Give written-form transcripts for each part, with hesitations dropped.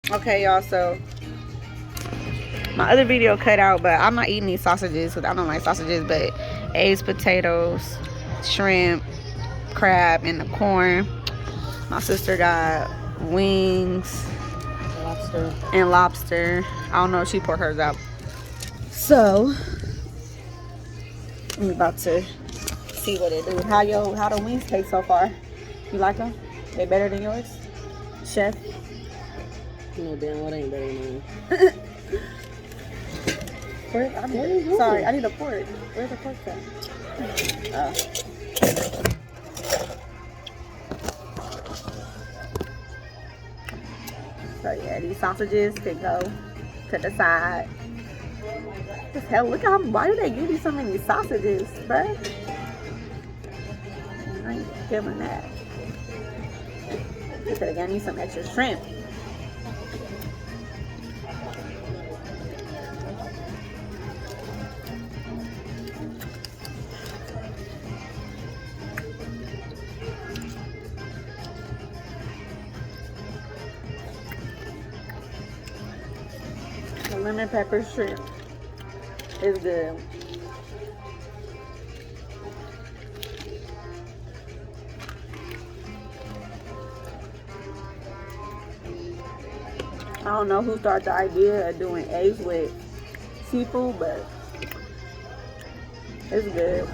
Okay, y'all, so my other video cut out, but I'm not eating these sausages because I don't like sausages, but eggs, potatoes, shrimp, crab, and the corn. My sister got wings and lobster. I don't know if she poured hers out. So I'm about to see what it do. How the wings taste so far? You like them? They better than yours, chef? No damn what ain't better than mine. Sorry, I need a fork. Where's the fork at? So yeah, these sausages can go to the side. Just hell, look how, why do they give you so many sausages, bruh? I ain't feeling that. They could have got me some extra shrimp. The lemon pepper shrimp is good. I don't know who started the idea of doing eggs with seafood, but it's good.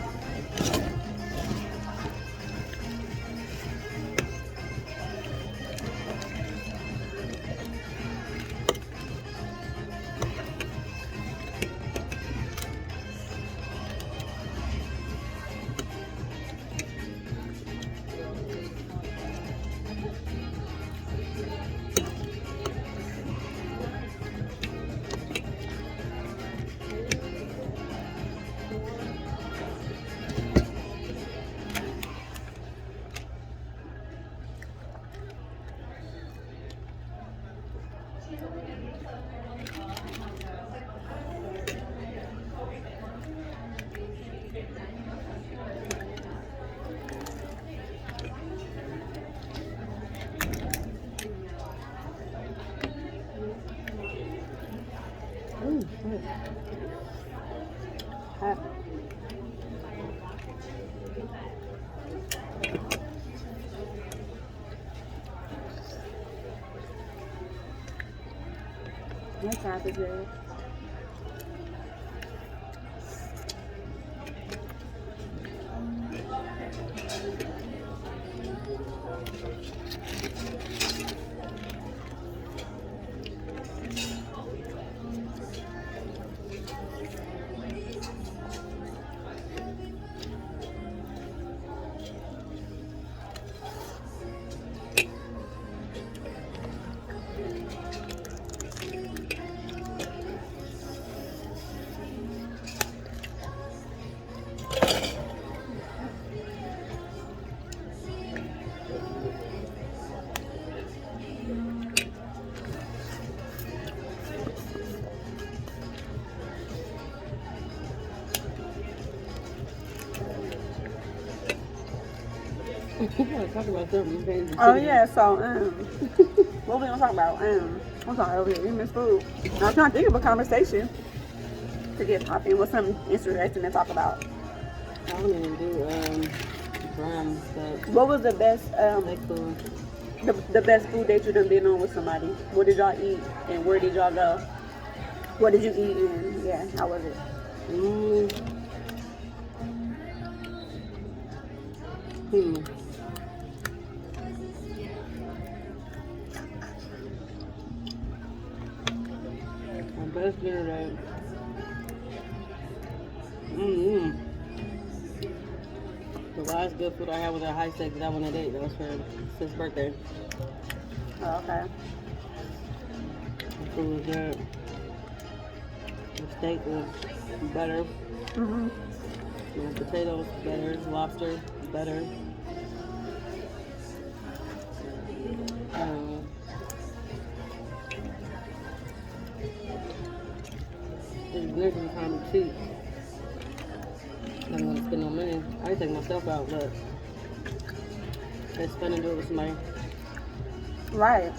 That crab is good. Talk about something. Oh yeah, so what we gonna talk about? I'm sorry, over here, you miss food. I'm trying to think of a conversation to get popping with something interesting to talk about. I don't even do drums, but What was the best food. the best food date you done been on with somebody? What did y'all eat and where did y'all go? What did you eat and yeah, how was it? My best dinner date. The last good food I had was at High Steak. That one I did. That was for his birthday. Oh, okay. The food was good. The steak was better. The potatoes better. Lobster better. Niggas was trying to be cheap. I don't want to spend no money. I can take myself out, but they spend and do it with somebody. Right.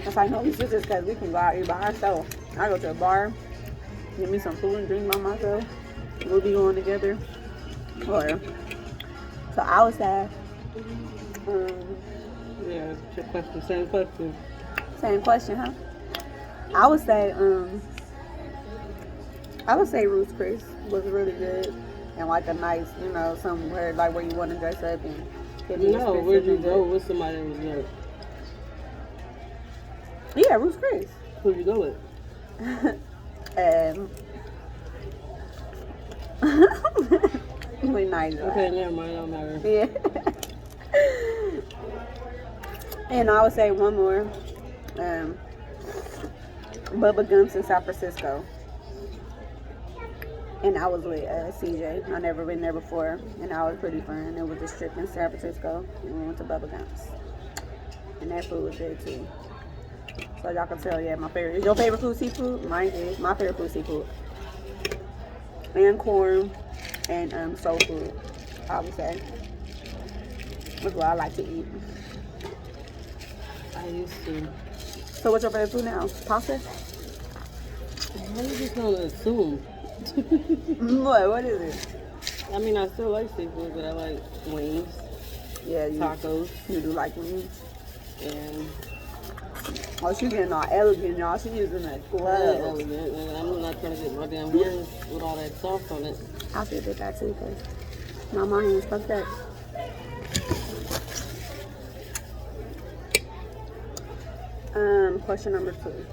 That's why I know these sisters because we can go out here by ourselves. I go to a bar, get me some food and drink by myself. We'll be going together. Or so I would say, Yeah, your question, same question. same question, huh? I would say Ruth's Chris was really good and like a nice, you know, somewhere like where you want to dress up and get me No, where'd you go with somebody that was good? Yeah, Ruth's Chris. Who'd you go with? Really nice. Okay, never mind, don't matter. Yeah. And I would say one more. Bubba Gumps in San Francisco. And I was with CJ. I never been there before. And I was pretty fun. It was a trip in San Francisco. And we went to Bubba Gumps. And that food was good too. So y'all can tell, yeah, my favorite. Is your favorite food seafood? Mine is. My favorite food seafood. And corn. And soul food, I would say. That's what I like to eat. I used to. So what's your favorite food now? Pasta? How you just gonna assume? What is it? I mean, I still like seafood, but I like wings, Yeah, tacos, you do like wings. and Oh, she getting all elegant, y'all. She using a glove. elegant. And I'm not trying to get my damn hands with all that sauce on it. I should get that too, because my mind is fucked up. Question number 2.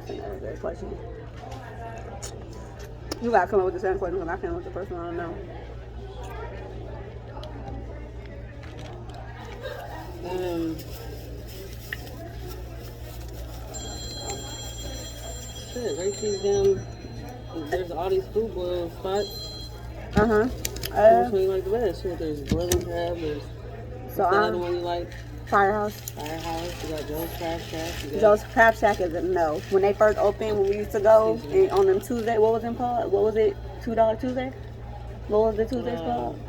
Another great question. You gotta come up with the same question because I can't with the first one. I don't know. Shit, right these damn. There's all these food boil spots. Which one you like the best? Shit, there's boiling crab. There's So the other one you like. Firehouse. Firehouse. You got Joe's Crab Shack. You got Joe's Crab Shack is a no. When they first opened, when we used to go and on them Tuesday, what was them called? What was it? $2 Tuesday? What was the Tuesdays called?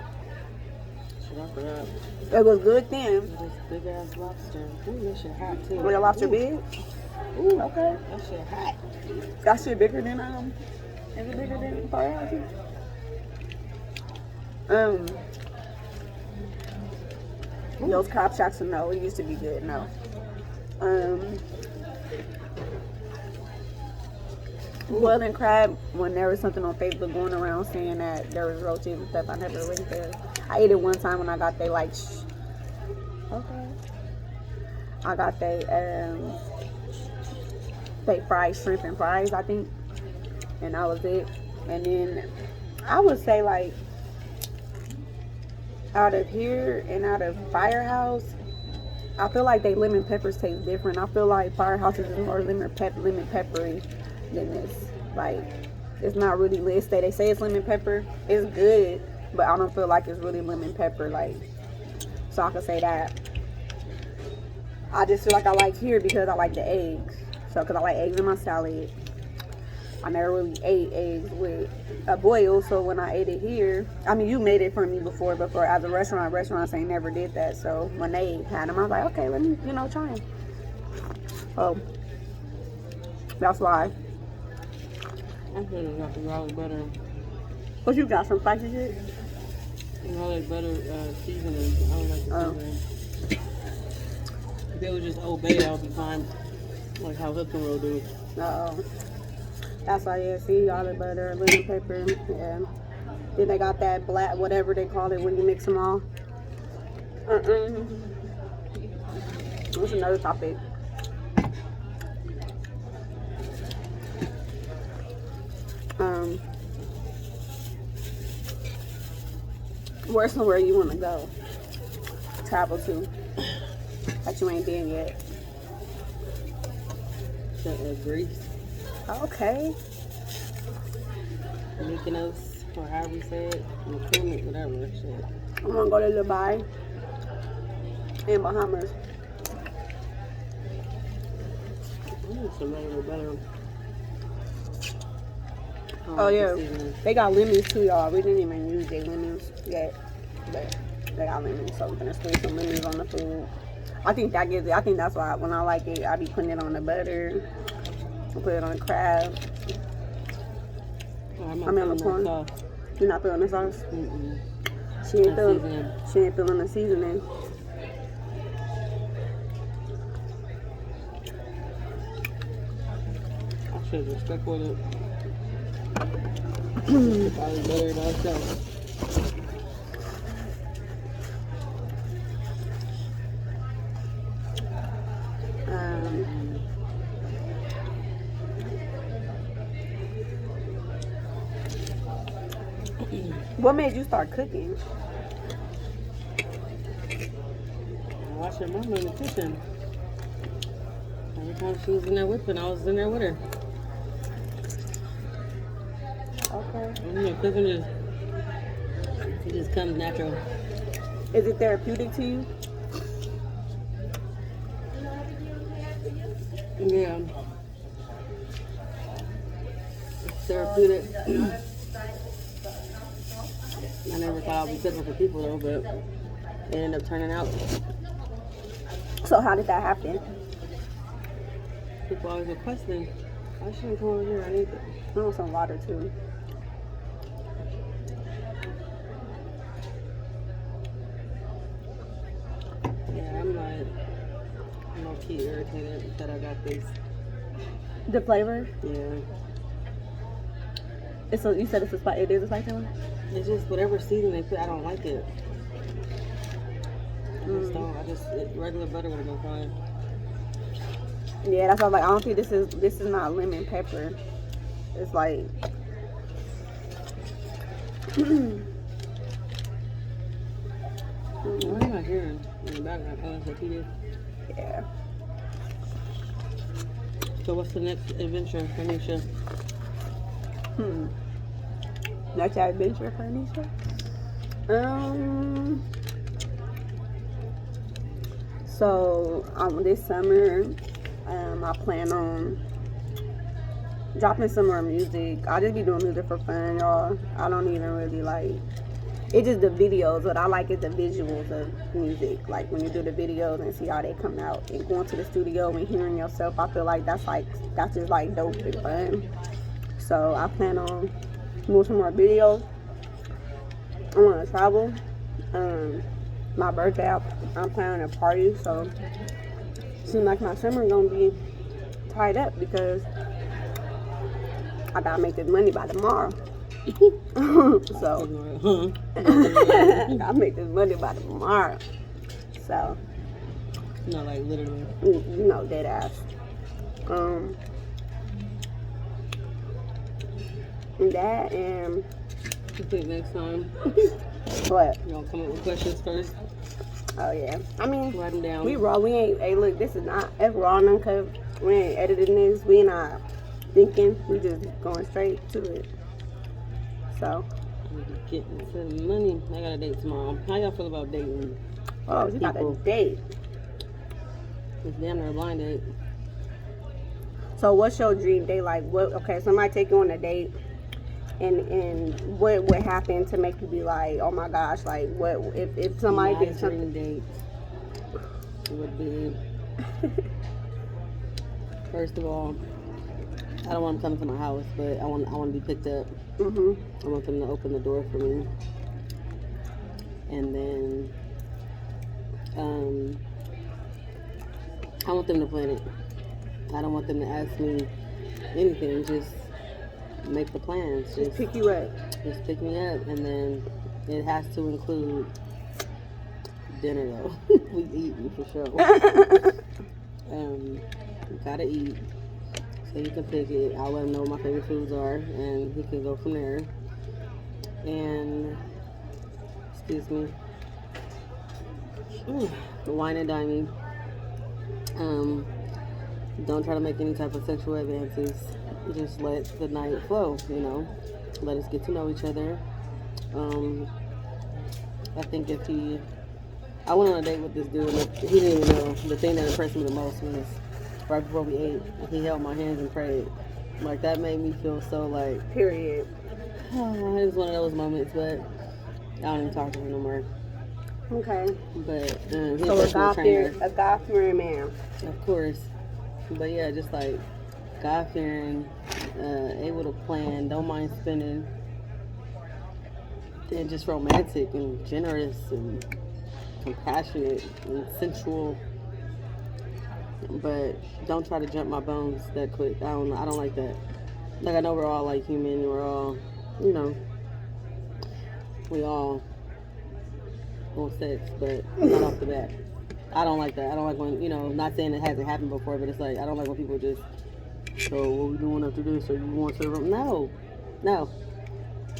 Shit, I forgot. It was good then. This big ass lobster. Ooh, that shit hot too. Was your lobster big? Ooh, Okay. that shit hot. That shit bigger than is it bigger than Firehouse? Those Crab Shacks are no. It used to be good, no. Boiling crab, when there was something on Facebook going around saying that there was roaches and stuff, I never went there. I ate it one time when I got they like okay. I got they fried shrimp and fries, I think. And that was it. And then I would say like out of here and out of Firehouse, I feel like they lemon peppers taste different. I feel like Firehouse is more lemon peppery than this. Like, it's not really listed. They say it's lemon pepper. It's good, but I don't feel like it's really lemon pepper. Like, so I can say that. I just feel like I like here because I like the eggs. So, because I like eggs in my salad. I never really ate eggs with a boil, so when I ate it here, I mean, you made it for me before, but for as a restaurants ain't never did that. So when they had them, I was like, okay, let me, try them. Oh, that's why. I should have got the garlic butter. What you got? Some spicy shit? Garlic butter seasoning. I don't like the seasoning. If they would just obey, I would be fine. Like how Lipton will do. That's why, yeah, see, garlic butter, lemon pepper, yeah. Then they got that black, whatever they call it when you mix them all. What's another topic? Where's somewhere you want to go? Travel to? That you ain't been yet? Greece. Okay. Mykonos, or however you say it. McCormick, whatever. Shit. I want to go to Dubai. in Bahamas. It's a little better. Oh yeah, they got lemons too, y'all. We didn't even use their lemons yet, but they got lemons, so we're gonna squeeze some lemons on the food. I think that gives it. I think that's why when I like it, I be putting it on the butter. I put it on the crab. I'm not feeling the sauce. You're not feeling the sauce? Mm-mm. She ain't feeling the seasoning. I should have stuck with it. Probably better by itself. What made you start cooking? I watched her mama in the kitchen. Every time she was in there whipping, I was in there with her. Okay. And, you know, cooking it just comes natural. Is it therapeutic to you? Yeah. It's therapeutic. I never thought I'd be cooking for people though, but it ended up turning out. So how did that happen? People always requesting, I shouldn't come over here, I need it. I want some water too. Yeah, I'm low-key irritated that I got this. The flavor? Yeah. You said it's a spice. It is a spicy one? It's just whatever season they put, I don't like it. Regular butter would have been fine. Yeah, that's why I was like, I don't think this is not lemon pepper. It's like What am I hearing in the background? Oh, it's a TV. Yeah. So what's the next adventure for Nesha? Next adventure for Nesha? So this summer, I plan on dropping some more music. I just be doing music for fun, y'all. I don't even really like. It's just the videos. What I like is the visuals of music. Like when you do the videos and see how they come out, and going to the studio and hearing yourself. I feel like that's just like dope and fun. So I plan on doing some more videos. I want to travel. My birthday, I'm planning a party, so seems like my summer gonna be tied up because I gotta make this money by tomorrow. So I gotta make this money by tomorrow. So Not like literally. you know, dead ass. That and I think next time what? y'all come up with questions first. Oh yeah. I mean, Write them down. we raw. We ain't. Hey, look, this is not. It's raw and uncut. We ain't editing this. We not thinking. We just going straight to it. So. Getting some money. I got a date tomorrow. How y'all feel about dating? Oh, you got a date. It's damn near a blind date. So, what's your dream date like? What? Okay, somebody take you on a date, and what would happen to make you be like, oh my gosh, like what if somebody My did something? dream date would be first of all, I don't want them coming to my house, but I want to be picked up. I want them to open the door for me, and then I want them to plan it. I don't want them to ask me anything. Just make the plans. Just pick you up. Just pick me up, and then it has to include dinner though. We eating for sure. You gotta eat. So you can pick it. I'll let him know what my favorite foods are, and he can go from there. And excuse me, wine and dine me. Don't try to make any type of sexual advances. Just let the night flow. You know, let us get to know each other. I think if he I went on a date with this dude, and he didn't even know. The thing that impressed me the most was right before we ate, he held my hands and prayed. Like, that made me feel so, like... Period. It was one of those moments, but I don't even talk to him no more. Okay. But he's So a God-fearing man. Of course. But yeah, just like God-fearing, able to plan, don't mind spending, and just romantic and generous and compassionate and sensual. But don't try to jump my bones that quick. I don't like that. Like, I know we're all like human, and we're all, you know, we all want sex, but not off the bat. I don't like that. I don't like when, you know, not saying it hasn't happened before, but it's like, I don't like when people just, so what we doing after this, or you want to, no.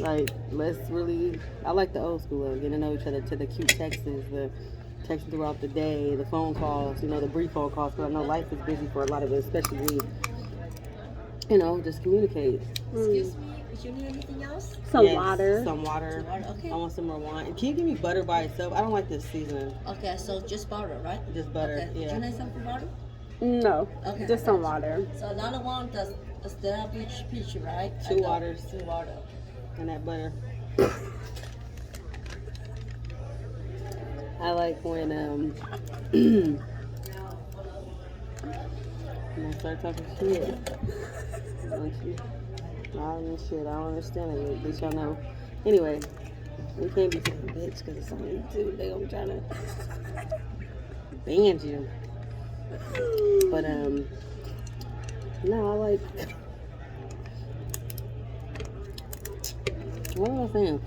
Like, let's really, I like the old school of getting to know each other, to the cute texts, the texting throughout the day, the phone calls, you know, the brief phone calls, because I know life is busy for a lot of it, especially me. You know, just communicate. Excuse me, would you need anything else? Some water. Some water. Okay. I want some more wine. Can you give me butter by itself? I don't like this seasoning. Okay, so just butter, right? Just butter, Okay. yeah. Do you need some water? No. Okay. Just some water. So another one, the peach, right? Two waters. 2 water. And that butter. I like when when I start talking shit. Don't you? I don't understand it. At least y'all know. Anyway, we can't be saying bitch because it's on YouTube. They gonna be trying to ban you. But no, I like. What was I saying?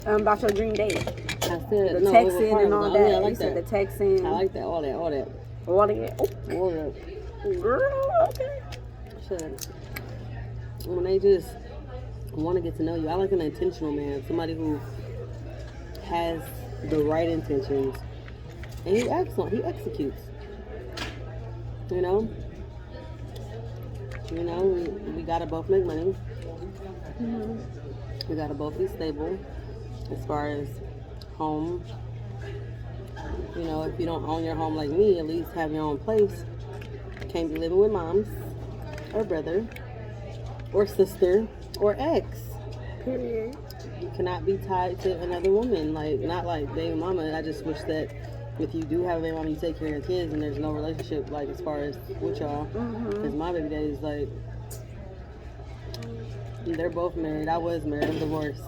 About your dream date. I said The no, texting and all that. Oh, yeah, I like You said that. the texting. I like that. All that. All that. All that. Girl, okay. Shit. When they just want to get to know you, I like an intentional man, somebody who has the right intentions, and he executes. You know, we gotta both make money. Mm-hmm. We gotta both be stable as far as home. You know, if you don't own your home like me, at least have your own place. Can't be living with moms or brother or sister or ex. Period. You cannot be tied to another woman. Like, not like baby mama. I just wish that if you do have a baby mama, you take care of your kids and there's no relationship, like, as far as with y'all. Because my baby daddy is like, they're both married. I was married. I'm divorced.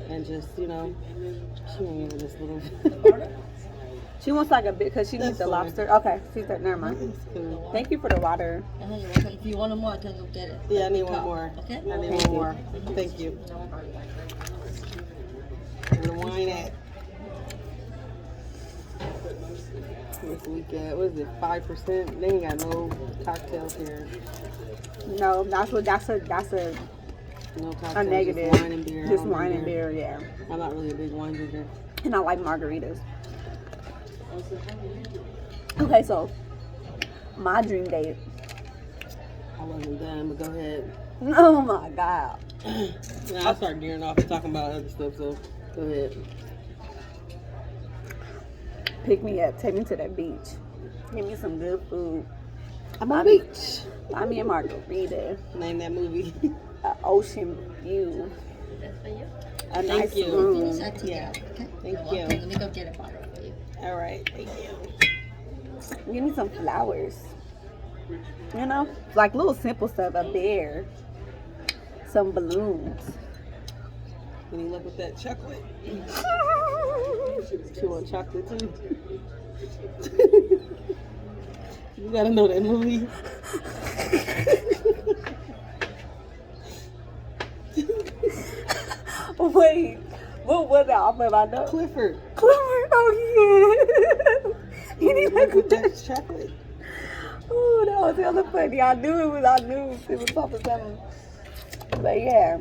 And just, you know, she ain't even this little. She wants like a bit because she needs the fine. lobster. Okay, she said, never mind. It's cool. Thank you for the water. If you want more, I can go get it. Yeah, I need one more. Okay? I need Thank one you. more. Thank you. Where the wine at? This weekend, what is it, 5%? They ain't got no cocktails here. No, that's a No cocktails, a negative. just wine and beer. I Just don't wine drink and beer, yeah. I'm not really a big wine drinker. And I like margaritas. Okay, so my dream date. I wasn't done, but go ahead. Oh my God. Now I'll start gearing off and talking about other stuff, so go ahead. Pick me up, take me to the beach. Give me some good food. I'm on the beach. Buy me a margarita. Name that movie. An ocean view. That's for you. A Thank nice you. room. Finish, I take Yeah. it out, okay? Thank You're you. welcome. Let me go get a bottle for you. All right, thank you. Give me some flowers. You know, like little simple stuff. A bear. Some balloons. When you look at that chocolate. She want chocolate too. You gotta know that movie. Wait, what was it off of my nose? Clifford. Clifford, oh yeah. You need Look to at that chocolate. Oh, that was hella funny. I knew it was off of something. But yeah.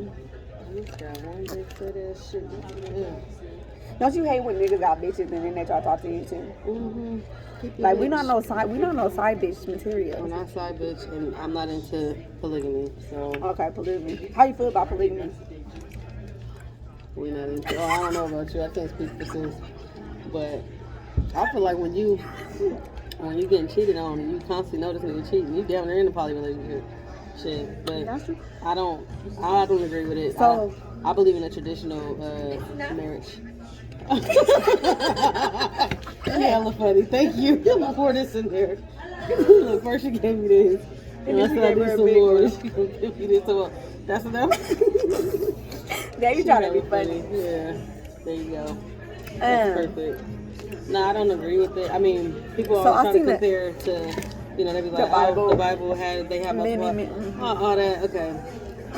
This guy, one day said that shit. Don't you hate when niggas got bitches and then they try to talk to you too? Mm-hmm. Like we don't know side bitch material. I'm not side bitch, and I'm not into polygamy, so Okay, polygamy. How you feel about polygamy? we not into. Oh, I don't know about you. I can't speak for sis. But I feel like when you getting cheated on and you constantly noticing you're cheating, you down there in a poly relationship. Shit, but That's true. I don't agree with it. So I believe in a traditional marriage. Hella funny. Thank you. Pour this in there. Look, first you gave me this. And I said I need some more. She gonna give me this. So that's enough. Yeah, you trying to be funny. Yeah. There you go. That's perfect. No, I don't agree with it. I mean, people always try to compare to, you know, they be like, oh, the Bible they have all that. Okay.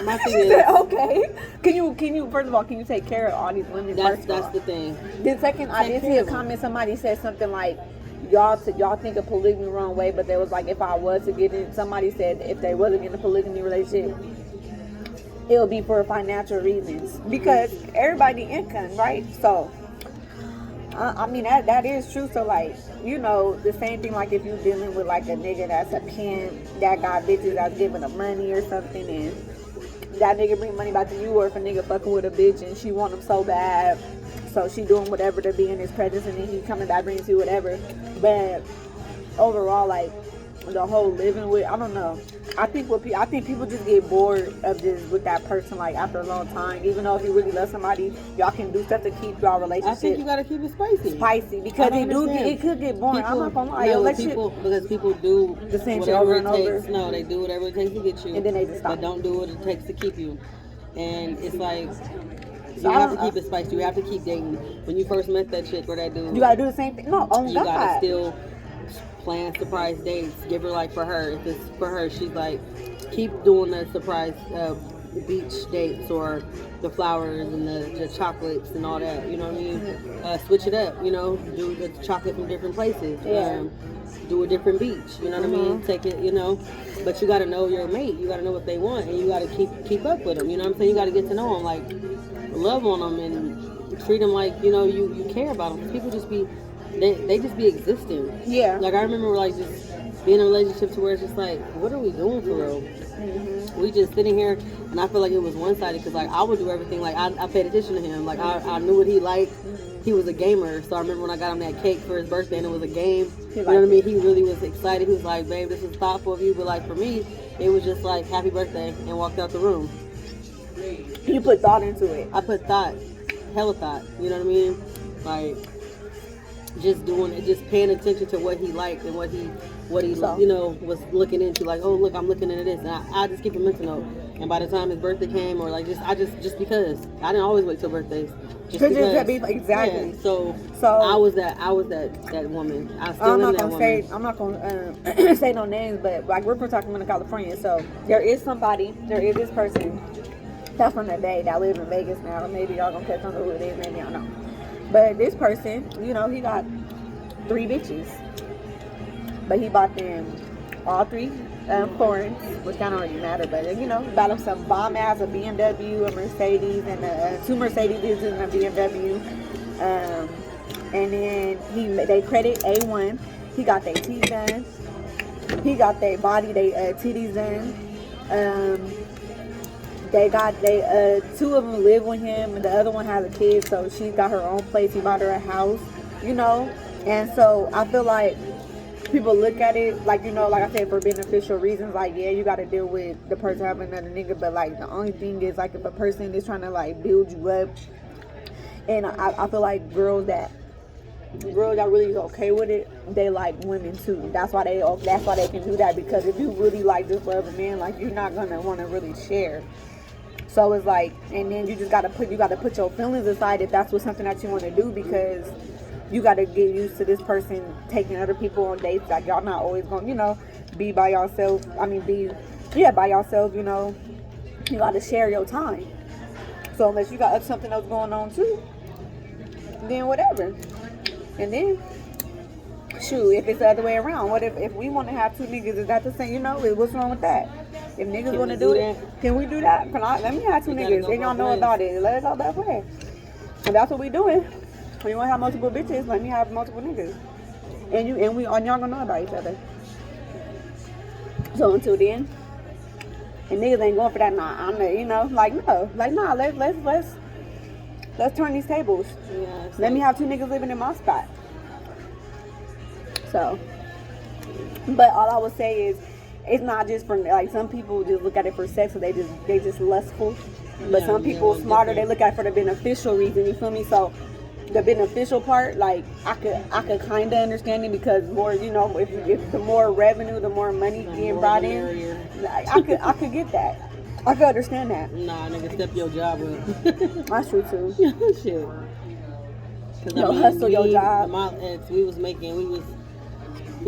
My thing is, okay. Can you first of all, can you take care of all these women? That's the thing. Then second, I did see a comment. Somebody said something like, y'all think of polygamy the wrong way, but they was like, if I was to get in, somebody said if they wasn't in a polygamy relationship, it would be for financial reasons because everybody income, right? So. I mean that is true. So like, you know, the same thing like if you're dealing with like a nigga that's a pimp that got bitches that's giving him money or something, and that nigga bring money back to you, or if a nigga fucking with a bitch and she want him so bad, so she doing whatever to be in his presence, and then he coming back brings you whatever. But overall, like the whole living with, I don't know. I think people just get bored of just with that person like after a long time. Even though if you really love somebody, y'all can do stuff to keep y'all relationship. I think you gotta keep it spicy. Because it could get boring. I'm not gonna lie. Because people do the same shit over and over. No, they do whatever it takes to get you, and then they just stop. But don't do what it takes to keep you. And it's like you have to keep it spicy. You have to keep dating. When you first met that chick or that dude, you gotta do the same thing. No, you gotta still plan surprise dates. Give her like for her. If it's for her, she's like, keep doing the surprise beach dates or the flowers and the chocolates and all that. You know what I mean? Switch it up. You know, do the chocolate from different places. Yeah. Do a different beach. You know what I mean? Take it. You know, but you got to know your mate. You got to know what they want, and you got to keep up with them. You know what I'm saying? You got to get to know them, like love on them, and treat them like you know you care about them. People just be. They just be existing. Yeah. Like I remember like just being in a relationship to where it's just like, what are we doing for real? Mm-hmm. We just sitting here, and I feel like it was one-sided because like I would do everything. Like I paid attention to him. Like I knew what he liked. He was a gamer, so I remember when I got him that cake for his birthday and it was a game. You know what I mean? He really was excited. He was like, babe, this is thoughtful of you. But like for me, it was just like happy birthday and walked out the room. You put thought into it. I put thought, hella thought. You know what I mean? Like. Just doing it, just paying attention to what he liked and what he you know was looking into. Like, oh look, I'm looking into this, and I just keep a mental note. And by the time his birthday came, or like just because I didn't always wait till birthdays. Just because. Exactly. Yeah, so I was that woman. I still am that woman. I'm not gonna say no names, but like we're from Sacramento, California. So there is this person that's from the Bay that lives in Vegas now. Maybe y'all gonna catch on to who it is. Maybe y'all know. But this person, you know, he got 3 bitches. But he bought them all 3 foreigns, which kind of don't really matter. But, you know, he bought them some bomb ass, a BMW, a Mercedes, and 2 Mercedes and a BMW. And then they credit A1. He got their teeth done. He got their body, their titties done. They 2 of them live with him, and the other one has a kid, so she's got her own place. He bought her a house, you know. And so I feel like people look at it like, you know, like I said, for beneficial reasons. Like, yeah, you got to deal with the person having another nigga, but like the only thing is like if a person is trying to like build you up, and I feel like girls that really is okay with it, they like women too. That's why they can do that, because if you really like just love a man, like you're not gonna want to really share. So it's like, and then you just gotta put your feelings aside if that's something that you want to do, because you gotta get used to this person taking other people on dates. Like y'all not always gonna, you know, be by yourself. I mean, by yourself. You know, you gotta share your time. So unless you got something else going on too, then whatever. And then, shoot, if it's the other way around, what if we want to have 2 niggas? Is that the same? You know, what's wrong with that? If niggas want to do it, can we do that? Let me have 2 niggas, and y'all know about it. Let it go that way. And that's what we doing. When you want to have multiple bitches, let me have multiple niggas. And y'all gonna know about each other. So until then, and niggas ain't going for that. Nah, I'm not. You know, like no, like nah. Let's Let's turn these tables. Yeah, Let me have 2 niggas living in my spot. So, but all I would say is, it's not just for, like, some people just look at it for sex, so they just lustful. But Yeah, some people yeah, smarter, they different. look at it for the beneficial reason. You feel me? So the beneficial part, like, I could kind of understand it, because more, you know, if the more revenue, the more money The getting more brought the in, merrier. I could get that. I could understand that. Nah, nigga, step your job up. That's true too. Shit. Cause Yo, hustle your job. my ex, we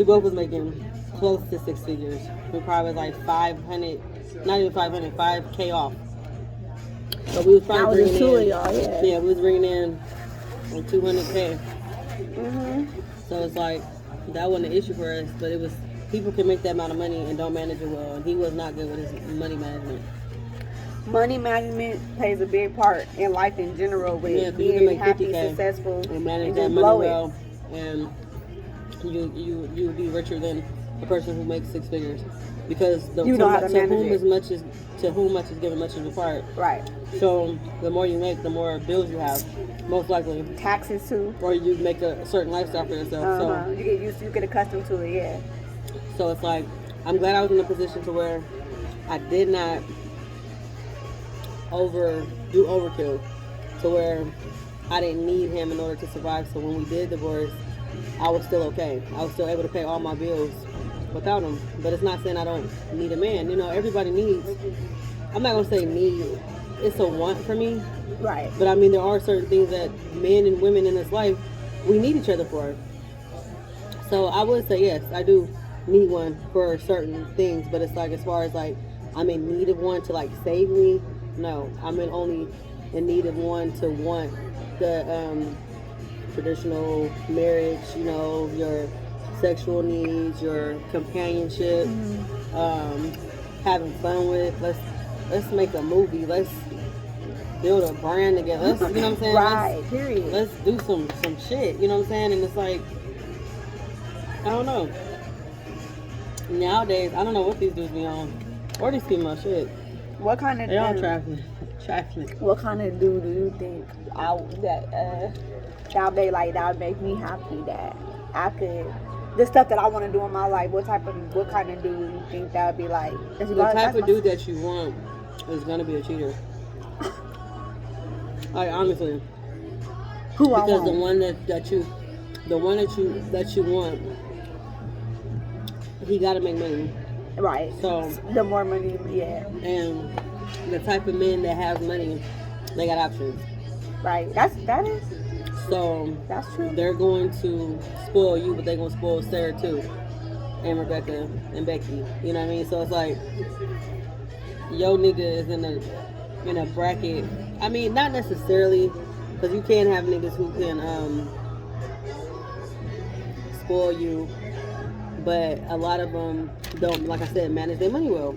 both was making close to 6 figures. We probably was like 500, not even 500, 5K off. So we was That probably was the bringing two of in, y'all, yeah. yeah, we was bringing in like 200K. Mhm. So it's like, that wasn't an issue for us, but it was, people can make that amount of money and don't manage it well. And he was not good with his money management. Money management plays a big part in life in general, with Yeah, 'cause you can being make happy, 50K successful, and manage and that just money blow well, and you would be richer than a person who makes 6 figures, because You know how to manage whom it. as much is to whom much is given, much is required. Right. So the more you make, the more bills you have, most likely, Taxes too. or you make a certain lifestyle for yourself. You get accustomed to it, yeah. So it's like, I'm glad I was in a position to where I did not do overkill, to where I didn't need him in order to survive. So when we did divorce, I was still okay. I was still able to pay all my bills without him. But it's not saying I don't need a man. You know, everybody needs, I'm not going to say need, it's a want for me. Right. But I mean, there are certain things that men and women in this life, we need each other for. So I would say, yes, I do need one for certain things. But it's like, as far as like, I'm in need of one to like save me, no. I'm only in need of one to want the traditional marriage, you know, your sexual needs, your companionship, having fun with. Let's make a movie. Let's build a brand together. Let's, you know what I'm saying? Right. Period. Let's do some shit. You know what I'm saying? And it's like, I don't know. Nowadays, I don't know what these dudes be on, or these female shit. What kind of They all dude? trifling. What kind of dude do you think that they like, that would make me happy, that I could, the stuff that I want to do in my life? What kind of dude do you think that would be like? The type of dude that you want is gonna be a cheater. Like, honestly, who I because want? the one that you want, he gotta make money. Right. So the more money, yeah. And the type of men that have money, they got options. Right. That's true. So they're going to spoil you, but they're gonna spoil Sarah too, and Rebecca and Becky. You know what I mean? So it's like, yo nigga is in a bracket. I mean, not necessarily, because you can have niggas who can spoil you, but a lot of them don't, like I said, manage their money well.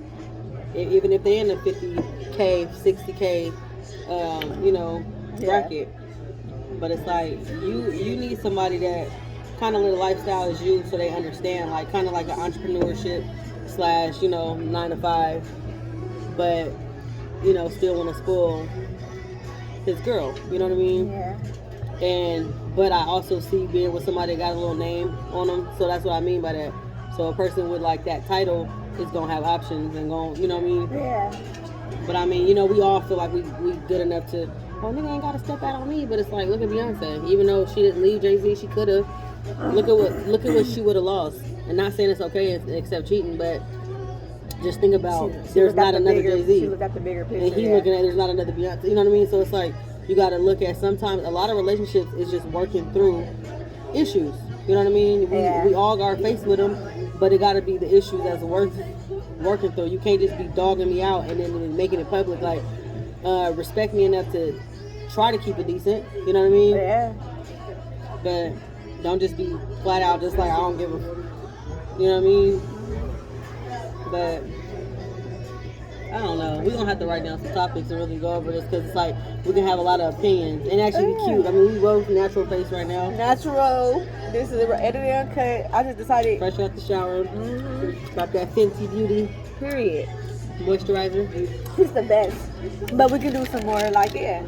Even if they're in a 50K, 60K, bracket. But it's like, you need somebody that kind of live the lifestyle as you, so they understand, like, kind of like an entrepreneurship / 9 to 5, but still want to spoil his girl. You know what I mean? Yeah. But I also see being with somebody that got a little name on them, so that's what I mean by that. So a person with like that title is gonna have options and going, you know what I mean? Yeah. But I mean, we all feel like we good enough to, oh, nigga ain't gotta step out on me. But it's like, look at Beyonce. Even though she didn't leave Jay-Z, she could have. Look at what she would have lost. And not saying it's okay except cheating, but just think about, there's not another Jay-Z. She looked at the bigger picture. And he looking at, there's not another Beyonce. You know what I mean? So it's like, you got to look at, sometimes a lot of relationships is just working through issues. You know what I mean? We all got our face with them, but it got to be the issues that's worth working through. You can't just be dogging me out and then making it public. Like, respect me enough to try to keep it decent. You know what I mean? Yeah. But don't just be flat out just like, I don't give a, you know what I mean? But I don't know. We're going to have to write down some topics and really go over this, because it's like, we can have a lot of opinions and actually be cute. I mean, we both natural face right now. Natural. This is edited uncut. I just decided. Fresh out the shower. Got that Fenty beauty. Period. Moisturizer. It's the best. But we can do some more. Like, yeah,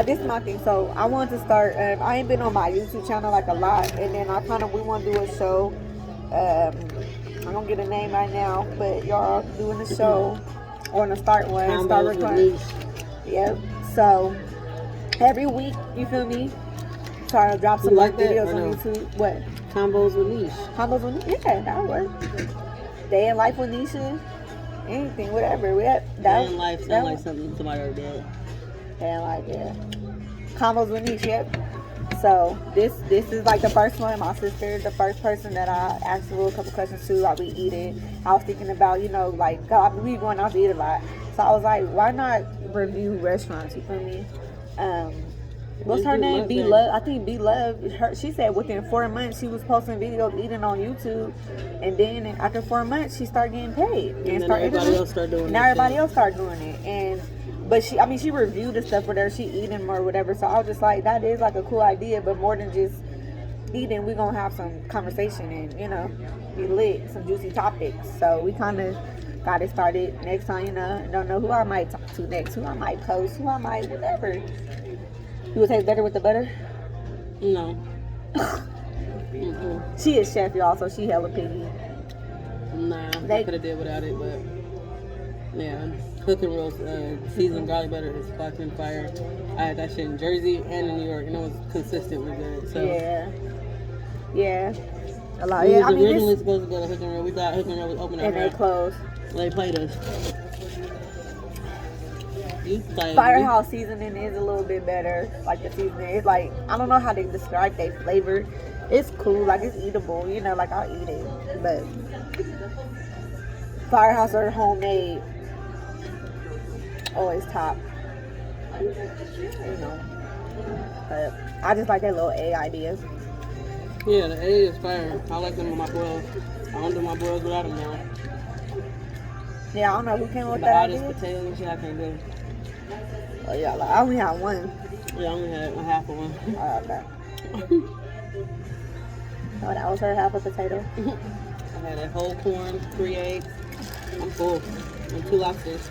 this is my thing. So I wanted to start. I ain't been on my YouTube channel like a lot, and then we want to do a show. I don't get a name right now, but y'all doing a show. I want to start one. Start Convos with recording. Niche. Yep. So every week, you feel me? Try to drop some You more like that videos or on no? YouTube. What? Combos with Niche. Combos with Nisha? Yeah, that'll work. Day in life with Nisha. Anything, whatever. Day in life sound like something somebody already did. Day in life, yeah. Combos with Nisha, yep. So this is like the first one. My sister, the first person that I asked a couple questions to while we eating. I was thinking about, like, God, we going out to eat a lot. So I was like, why not review restaurants? You feel me? What's her name? B Love. I think B Love. She said within 4 months she was posting videos eating on YouTube, and then after 4 months she started getting paid. And then everybody else started doing it. Now everybody else started doing it, but she reviewed the stuff whatever she eating or whatever. So I was just like, that is like a cool idea, but more than just eating, we gonna have some conversation and be lit, some juicy topics. So we kind of got it started. Next time, don't know who I might talk to next, who I might post, who I might whatever. You would taste better with the butter? No. She is chef, y'all, so she hella piggy. Nah, I could have did without it, but yeah. Cooking roast, seasoned garlic butter is fucking fire. I had that shit in Jersey and in New York, and it was consistently good. So yeah, a lot. We Yeah, was originally supposed to go to Hook and Roll. We thought Hook and Roll was open, and they closed. They played us. Firehouse seasoning is a little bit better. Like the seasoning, it's like, I don't know how they describe their flavor. It's cool, like it's eatable. Like I'll eat it. But Firehouse or homemade, always top. But I just like that little egg ideas. Yeah, the egg is fire. I like them on my boils. I don't do my boils without them now. Yeah, I don't know who came up with But that all idea. this potato and shit, I can't do. Oh yeah, like, I only have one. Yeah, I only had a half of one. Oh, okay. Oh, that was her half a potato. I had a whole corn, 3 eggs. I'm full. And 2 lobsters.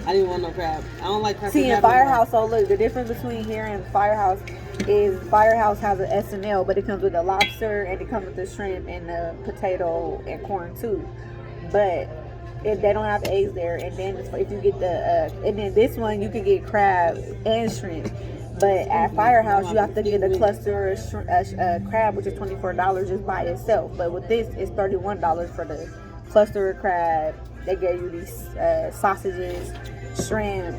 I didn't want no crab. I don't like crab. See, in Firehouse, so look, the difference between here and Firehouse is Firehouse has an S&L, but it comes with the lobster and it comes with the shrimp and the potato and corn too. But if they don't have eggs there, and then if you get the and then this one you can get crab and shrimp. But at Firehouse, you have to get a cluster of crab, which is $24 just by itself. But with this, it's $31 for the cluster of crab. They gave you these sausages, shrimp,